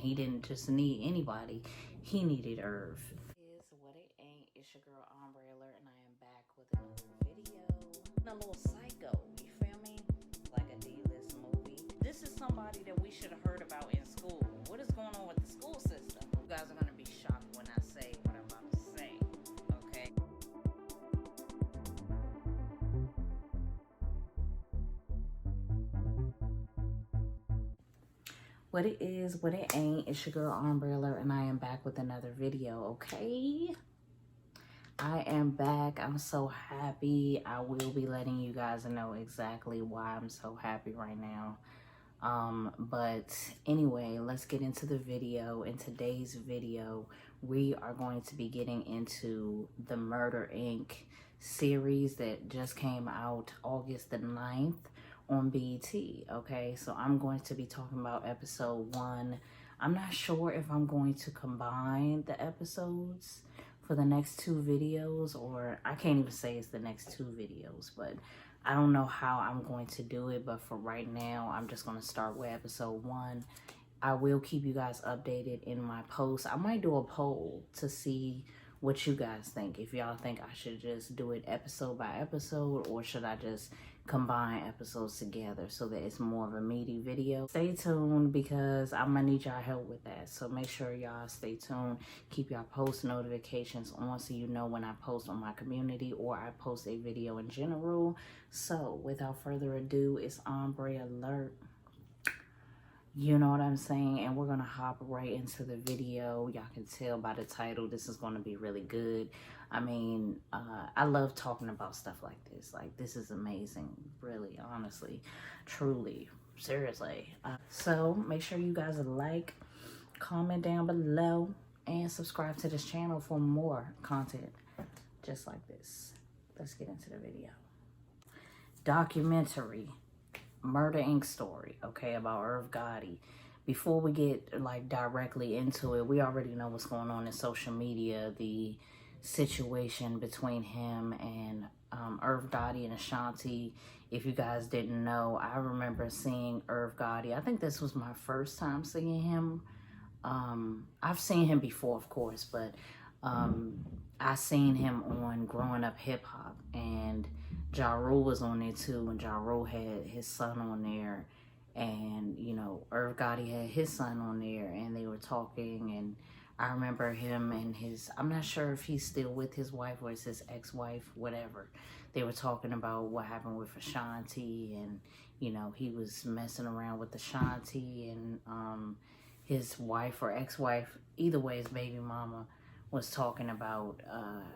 he didn't just need anybody. He needed Irv. Is what it ain't. It's your girl Umbrella, and I am back with another video. A little psycho, you feel me? Like a D-list movie. This is somebody that we should have heard about in school. What is going on with the school system? You guys are gonna be shocked when I say what I'm about to say. Okay. What it is, what it ain't, it's your girl Umbrella, and I am back with another video, okay? I am back. I'm so happy. I will be letting you guys know exactly why I'm so happy right now. But anyway, let's get into the video. In today's video, we are going to be getting into the Murder Inc. series that just came out August the 9th on BET. Okay, so I'm going to be talking about episode 1. I'm not sure if I'm going to combine the episodes for the next 2 videos, or I can't even say it's the next 2 videos, but I don't know how I'm going to do it. But for right now, I'm just going to start with episode 1. I will keep you guys updated in my posts. I might do a poll to see what you guys think. If y'all think I should just do it episode by episode, or should I just combine episodes together so that it's more of a meaty video. Stay tuned, because I'm gonna need y'all help with that. So make sure y'all stay tuned. Keep y'all post notifications on so you know when I post on my community or I post a video in general. So without further ado, it's Ombre Alert. You know what I'm saying? And we're gonna hop right into the video. Y'all can tell by the title, this is gonna be really good. I mean, I love talking about stuff like this. Like, this is amazing, really, honestly, truly, seriously. So make sure you guys like, comment down below, and subscribe to this channel for more content just like this. Let's get into the video. Documentary. Murder Inc. story, okay, about Irv Gotti. Before we get like directly into it, we already know what's going on in social media, the situation between him and Irv Gotti and Ashanti. If you guys didn't know, I remember seeing Irv Gotti. I think this was my first time seeing him. I've seen him before, of course, but I seen him on Growing Up Hip Hop, and Ja Rule was on there too, and Ja Rule had his son on there, and you know, Irv Gotti had his son on there, and they were talking, and I remember him and his, I'm not sure if he's still with his wife or it's his ex-wife, whatever. They were talking about what happened with Ashanti, and you know, he was messing around with Ashanti, and his wife or ex-wife, either way, his baby mama, was talking about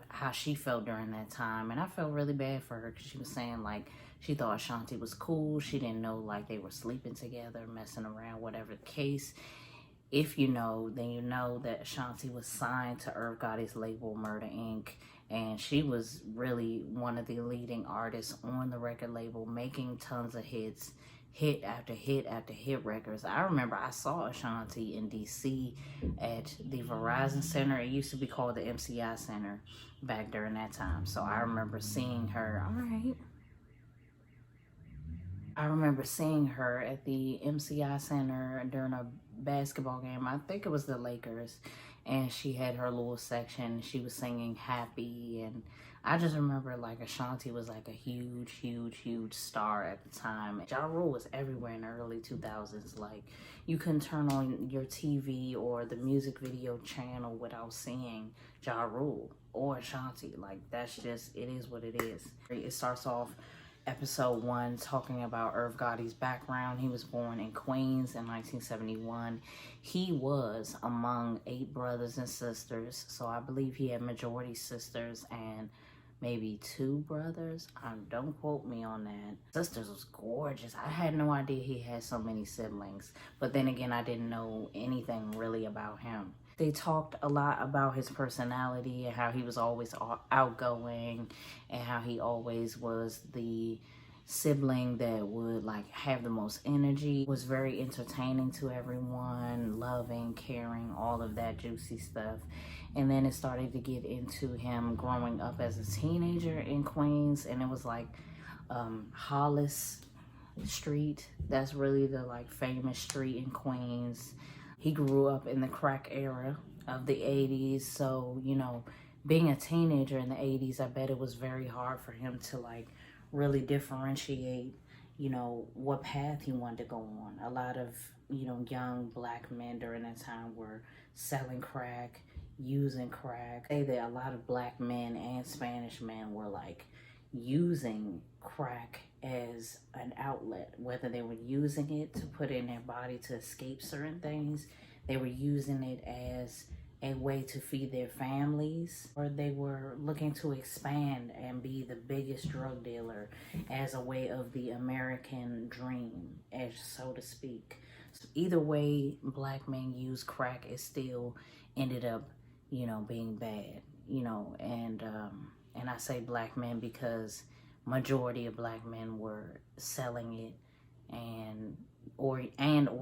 how she felt during that time. And I felt really bad for her, because she was saying like she thought Ashanti was cool. She didn't know like they were sleeping together, messing around, whatever the case. If you know, then you know that Ashanti was signed to Irv Gotti's label Murder Inc. And she was really one of the leading artists on the record label, making tons of hits, hit after hit after hit records. I remember I saw Ashanti in DC at the Verizon Center. It used to be called the MCI Center back during that time. So I remember seeing her. All right. I remember seeing her at the MCI Center during a basketball game. I think it was the Lakers. And she had her little section. She was singing Happy. And I just remember like Ashanti was like a huge, huge, huge star at the time. Ja Rule was everywhere in the early 2000s. Like, you couldn't turn on your TV or the music video channel without seeing Ja Rule or Ashanti. Like, that's just, it is what it is. It starts off episode 1 talking about Irv Gotti's background. He was born in Queens in 1971. He was among 8 brothers and sisters, so I believe he had majority sisters and maybe 2 brothers. Don't quote me on that. Sisters was gorgeous. I had no idea he had so many siblings, but then again, I didn't know anything really about him. They talked a lot about his personality and how he was always outgoing, and how he always was the sibling that would like have the most energy, was very entertaining to everyone, loving, caring, all of that juicy stuff. And then it started to get into him growing up as a teenager in Queens, and it was like Hollis Street. That's really the like famous street in Queens. He grew up in the crack era of the 80s. So, you know, being a teenager in the 80s, I bet it was very hard for him to like really differentiate, you know, what path he wanted to go on. A lot of, you know, young black men during that time were selling crack, using crack. Say that a lot of black men and Spanish men were like using crack as an outlet, whether they were using it to put in their body to escape certain things, they were using it as a way to feed their families, or they were looking to expand and be the biggest drug dealer as a way of the American dream, as so to speak. So either way black men use crack, it still ended up, you know, being bad, you know. And I say black men because majority of black men were selling it and or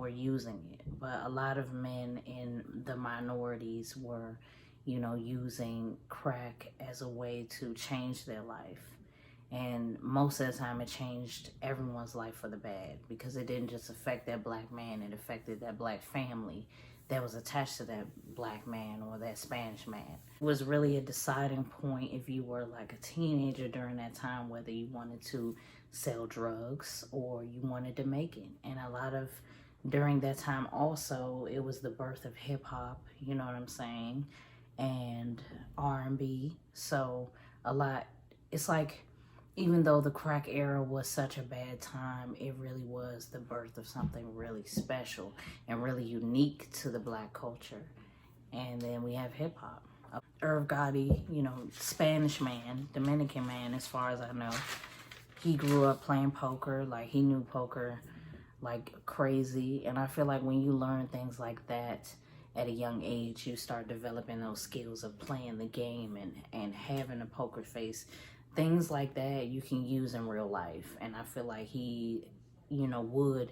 using it, but a lot of men in the minorities were, you know, using crack as a way to change their life. And most of the time it changed everyone's life for the bad, because it didn't just affect that black man, it affected that black family that was attached to that black man or that Spanish man. It was really a deciding point if you were like a teenager during that time, whether you wanted to sell drugs or you wanted to make it. And a lot of, during that time also, it was the birth of hip hop, you know what I'm saying, and R&B. So a lot, it's like, even though the crack era was such a bad time, it really was the birth of something really special and really unique to the black culture. And then we have hip hop. Irv Gotti, you know, Spanish man, Dominican man, as far as I know. He grew up playing poker, like he knew poker like crazy. And I feel like when you learn things like that at a young age, you start developing those skills of playing the game and having a poker face. Things like that you can use in real life. And I feel like he, you know,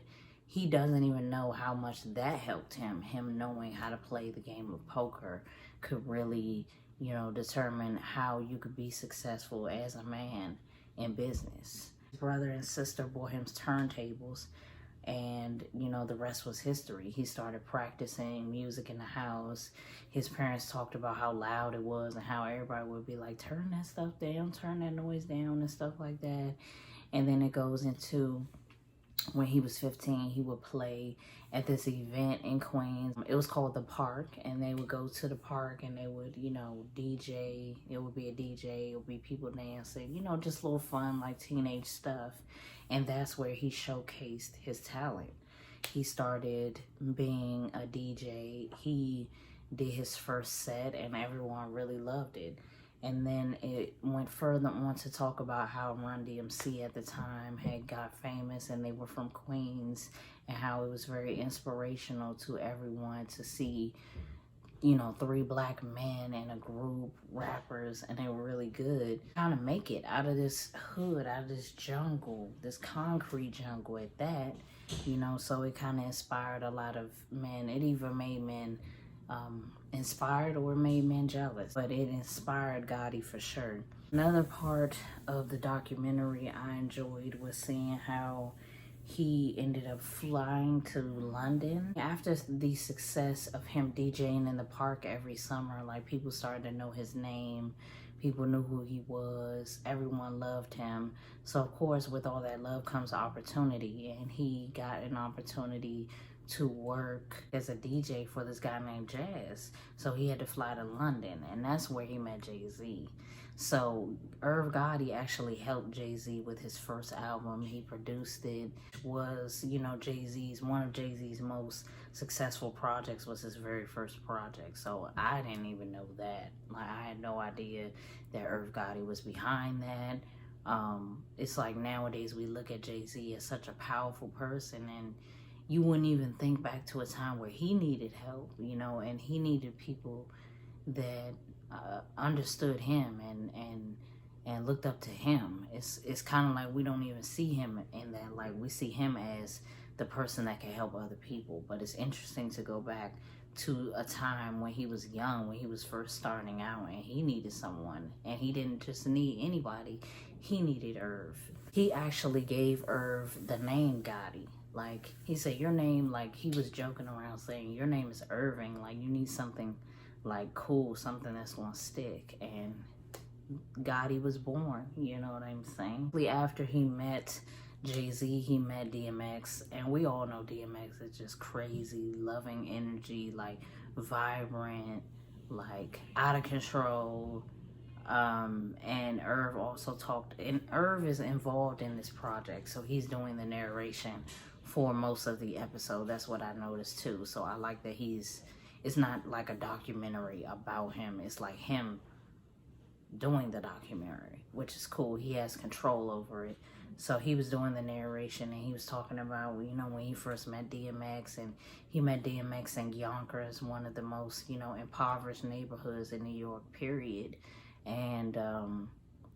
he doesn't even know how much that helped him. Him knowing how to play the game of poker could really, you know, determine how you could be successful as a man in business. His brother and sister bought him turntables, and you know, the rest was history. He started practicing music in the house. His parents talked about how loud it was and how everybody would be like, turn that stuff down, turn that noise down and stuff like that. And then it goes into when he was 15, he would play at this event in Queens. It was called The Park, and they would go to the park and they would, you know, DJ. It would be a DJ, it would be people dancing, you know, just little fun, like teenage stuff. And that's where he showcased his talent. He started being a DJ. He did his first set and everyone really loved it. And then it went further on to talk about how Run DMC at the time had got famous and they were from Queens, and how it was very inspirational to everyone to see, you know, 3 black men in a group, rappers, and they were really good. Trying to make it out of this hood, out of this jungle, this concrete jungle at that, you know, so it kind of inspired a lot of men. It either made men inspired or made men jealous, but it inspired Gotti for sure. Another part of the documentary I enjoyed was seeing how he ended up flying to London. After the success of him DJing in the park every summer, like people started to know his name, people knew who he was, everyone loved him. So of course, with all that love comes opportunity, and he got an opportunity to work as a DJ for this guy named Jazz. So he had to fly to London, and that's where he met Jay-Z. So Irv Gotti actually helped Jay-Z with his first album. He produced it. It was, you know, one of Jay-Z's most successful projects was his very first project. So I didn't even know that. Like, I had no idea that Irv Gotti was behind that. It's like nowadays we look at Jay-Z as such a powerful person, and you wouldn't even think back to a time where he needed help, you know, and he needed people that understood him and looked up to him. It's kind of like we don't even see him in that, like we see him as the person that can help other people. But it's interesting to go back to a time when he was young, when he was first starting out, and he needed someone, and he didn't just need anybody, he needed Irv. He actually gave Irv the name Gotti. Like, he said, your name, like, he was joking around saying, your name is Irving. Like, you need something, like, cool, something that's gonna stick. And Gotti was born, you know what I'm saying? After he met Jay-Z, he met DMX. And we all know DMX is just crazy, loving energy, like, vibrant, like, out of control. And Irv also talked, and Irv is involved in this project, so he's doing the narration for most of the episode. That's what I noticed too. So I like that it's not like a documentary about him. It's like him doing the documentary, which is cool. He has control over it. So he was doing the narration, and he was talking about, you know, when he first met DMX, and he met DMX in Yonkers, one of the most, you know, impoverished neighborhoods in New York, period. And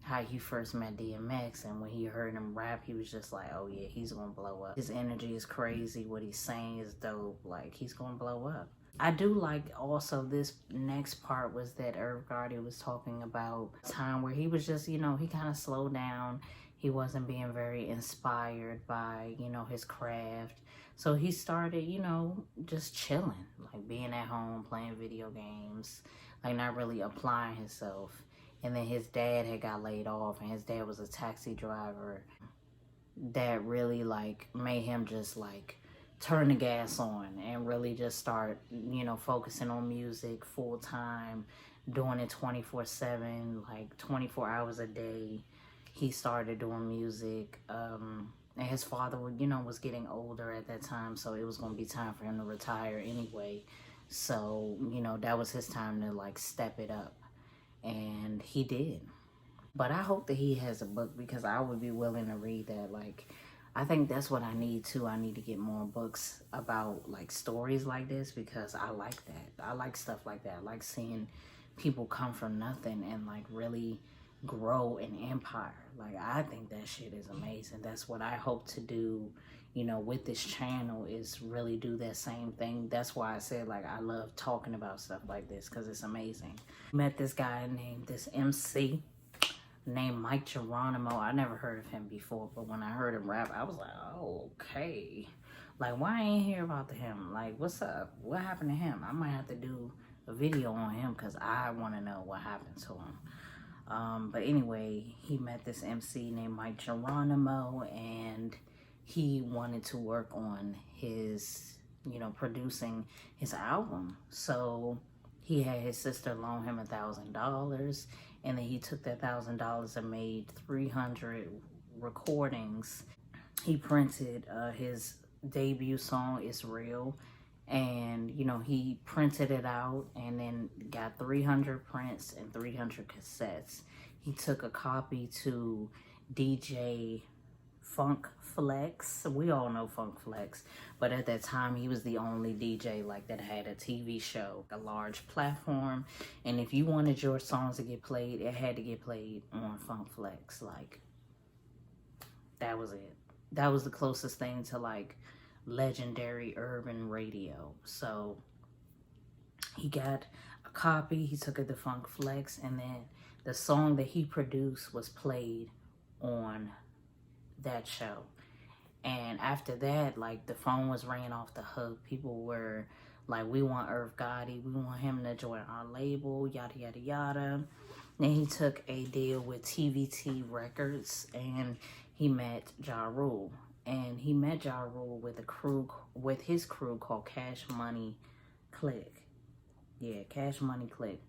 how he first met DMX, and when he heard him rap, he was just like, oh yeah, he's gonna blow up. His energy is crazy, what he's saying is dope, like, he's gonna blow up. I do like also this next part was that Irv Gotti was talking about a time where he was just, you know, he kind of slowed down. He wasn't being very inspired by, you know, his craft. So he started, you know, just chilling, like being at home, playing video games, like not really applying himself. And then his dad had got laid off, and his dad was a taxi driver. That really like made him just like turn the gas on and really just start, you know, focusing on music full time, doing it 24/7, like 24 hours a day. He started doing music. And his father, you know, was getting older at that time, so it was going to be time for him to retire anyway. So, you know, that was his time to like step it up. And he did. But I hope that he has a book, because I would be willing to read that. Like, I think that's what I need too. I need to get more books about like stories like this, because I like that. I like stuff like that. I like seeing people come from nothing and like really grow an empire. Like, I think that shit is amazing. That's what I hope to do, you know, with this channel, is really do that same thing. That's why I said, like, I love talking about stuff like this, because it's amazing. Met this guy named, this MC named Mike Geronimo. I never heard of him before, but when I heard him rap, I was like, oh, okay. Like, why I ain't hear about him? Like, what's up? What happened to him? I might have to do a video on him, because I want to know what happened to him. But anyway, he met this MC named Mike Geronimo, and he wanted to work on his, you know, producing his album. So he had his sister loan him $1,000, and then he took that $1,000 and made 300 recordings. He printed his debut song, It's Real, and, you know, he printed it out and then got 300 prints and 300 cassettes. He took a copy to DJ Funk Flex. We all know Funk Flex, but at that time he was the only DJ like that had a TV show, a large platform, and if you wanted your songs to get played, it had to get played on Funk Flex. Like, that was it. That was the closest thing to like legendary urban radio. So he got a copy, he took it to Funk Flex, and then the song that he produced was played on that show. And after that, like, the phone was ringing off the hook. People were like, we want Irv Gotti, we want him to join our label, yada yada yada. Then he took a deal with TVT Records, and he met Ja Rule. And he met Ja Rule with his crew called Cash Money Click. Yeah, Cash Money Click.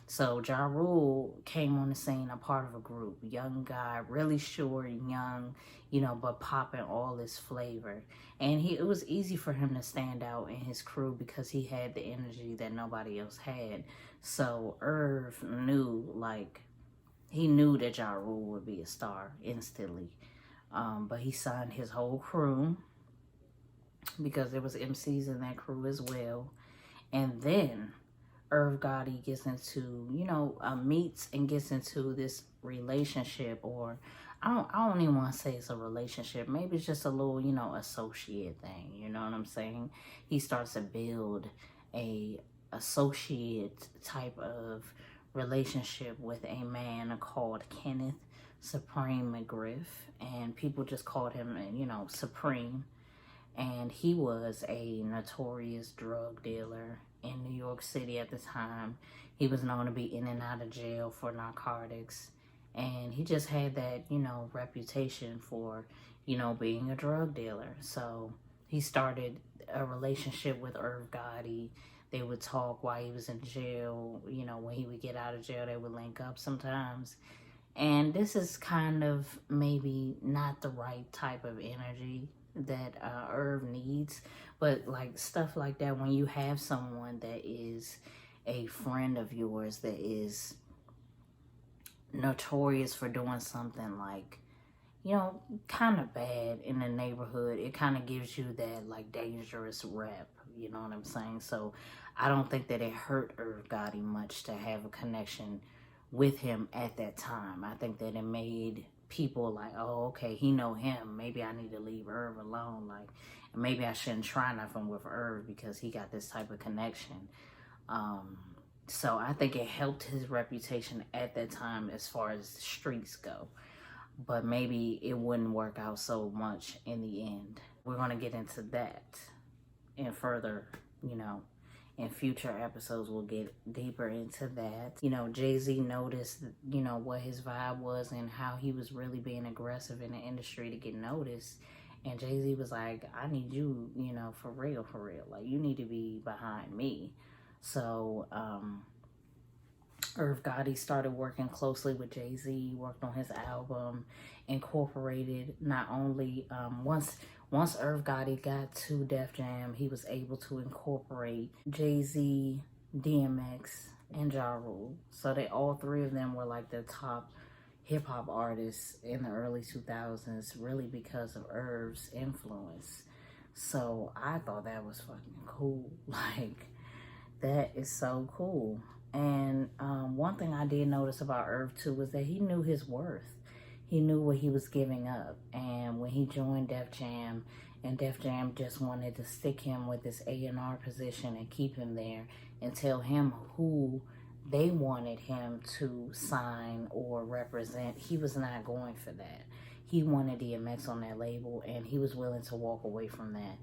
So Ja Rule came on the scene, a part of a group. Young guy, really short, young, you know, but popping all this flavor. And it was easy for him to stand out in his crew because he had the energy that nobody else had. So Irv knew, like, he knew that Ja Rule would be a star instantly. But he signed his whole crew because there was MCs in that crew as well. And then Irv Gotti gets into, you know, meets and gets into this relationship, or I don't even want to say it's a relationship. Maybe it's just a little, you know, associate thing. You know what I'm saying? He starts to build a associate type of relationship with a man called Kenneth Supreme McGriff, and people just called him, you know, Supreme. And he was a notorious drug dealer in New York City at the time. He was known to be in and out of jail for narcotics. And he just had that, you know, reputation for, you know, being a drug dealer. So he started a relationship with Irv Gotti. They would talk while he was in jail. You know, when he would get out of jail, they would link up sometimes. And this is kind of maybe not the right type of energy that Irv needs. But like stuff like that, when you have someone that is a friend of yours that is notorious for doing something like, you know, kind of bad in the neighborhood, it kind of gives you that like dangerous rep, you know what I'm saying? So I don't think that it hurt Irv Gotti much to have a connection with him at that time. I think that it made people like, oh, okay, he know him. Maybe I need to leave Irv alone. Like, maybe I shouldn't try nothing with Irv because he got this type of connection. So I think it helped his reputation at that time as far as the streets go. But maybe it wouldn't work out so much in the end. We're going to get into that and further, you know, in future episodes, we'll get deeper into that. You know, Jay-Z noticed, you know, what his vibe was and how he was really being aggressive in the industry to get noticed. And Jay-Z was like, I need you, you know, for real. Like, you need to be behind me. So, Irv Gotti started working closely with Jay-Z, worked on his album, incorporated not only, once Irv Gotti got to Def Jam, he was able to incorporate Jay-Z, DMX, and Ja Rule. So they all three of them were like the top hip-hop artists in the early 2000s, really because of Irv's influence. So I thought that was fucking cool. Like, that is so cool. And one thing I did notice about Irv too was that he knew his worth. He knew what he was giving up. And when he joined Def Jam, and Def Jam just wanted to stick him with this A&R position and keep him there and tell him who they wanted him to sign or represent, he was not going for that. He wanted DMX on that label, and he was willing to walk away from that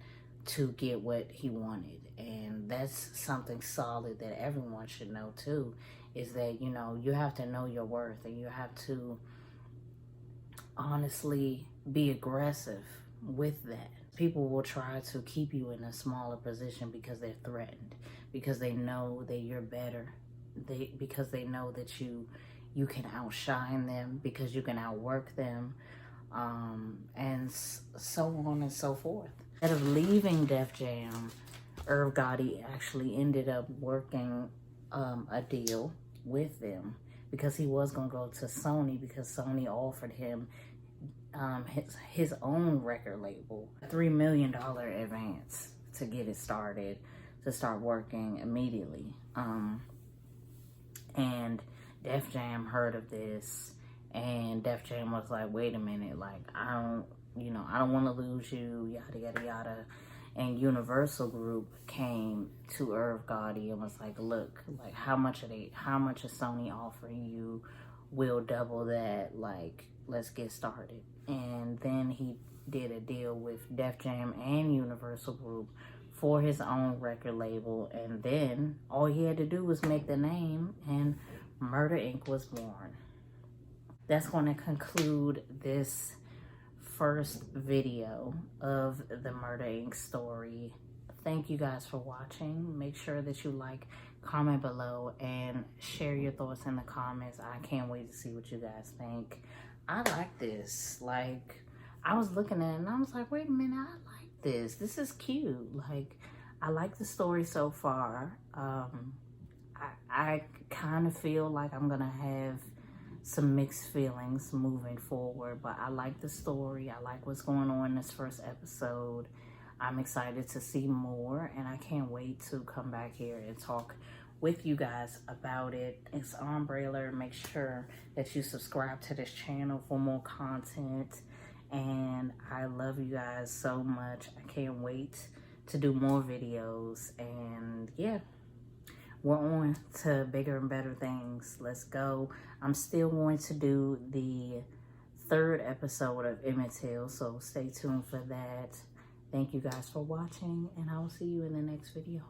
to get what he wanted. And that's something solid that everyone should know too, is that, you know, you have to know your worth, and you have to honestly be aggressive with that. People will try to keep you in a smaller position because they're threatened, because they know that you're better, because they know that you can outshine them, because you can outwork them, and so on and so forth. Instead of leaving Def Jam, Irv Gotti actually ended up working a deal with them, because he was going to go to Sony, because Sony offered him his own record label, a $3 million advance to get it started, to start working immediately. And Def Jam heard of this, and Def Jam was like, wait a minute, like, I don't want to lose you, yada, yada, yada. And Universal Group came to Irv Gotti and was like, look, like, how much is Sony offering you? We'll double that, like, let's get started. And then he did a deal with Def Jam and Universal Group for his own record label, and then all he had to do was make the name, and Murder Inc. was born. That's going to conclude this first video of the Murder Inc. story. Thank you guys for watching. Make sure that you like, comment below, and share your thoughts in the comments. I can't wait to see what you guys think. I like this. Like, I was looking at it and I was like, wait a minute, I like this. This is cute. Like, I like the story so far. I kind of feel like I'm gonna have some mixed feelings moving forward, but I like the story. I like what's going on in this first episode. I'm excited to see more, and I can't wait to come back here and talk with you guys about it. It's Umbrella. Make sure that you subscribe to this channel for more content, and I love you guys so much. I can't wait to do more videos, and yeah, we're on to bigger and better things. Let's go. I'm still going to do the third episode of Emmett Till, so stay tuned for that. Thank you guys for watching, and I will see you in the next video.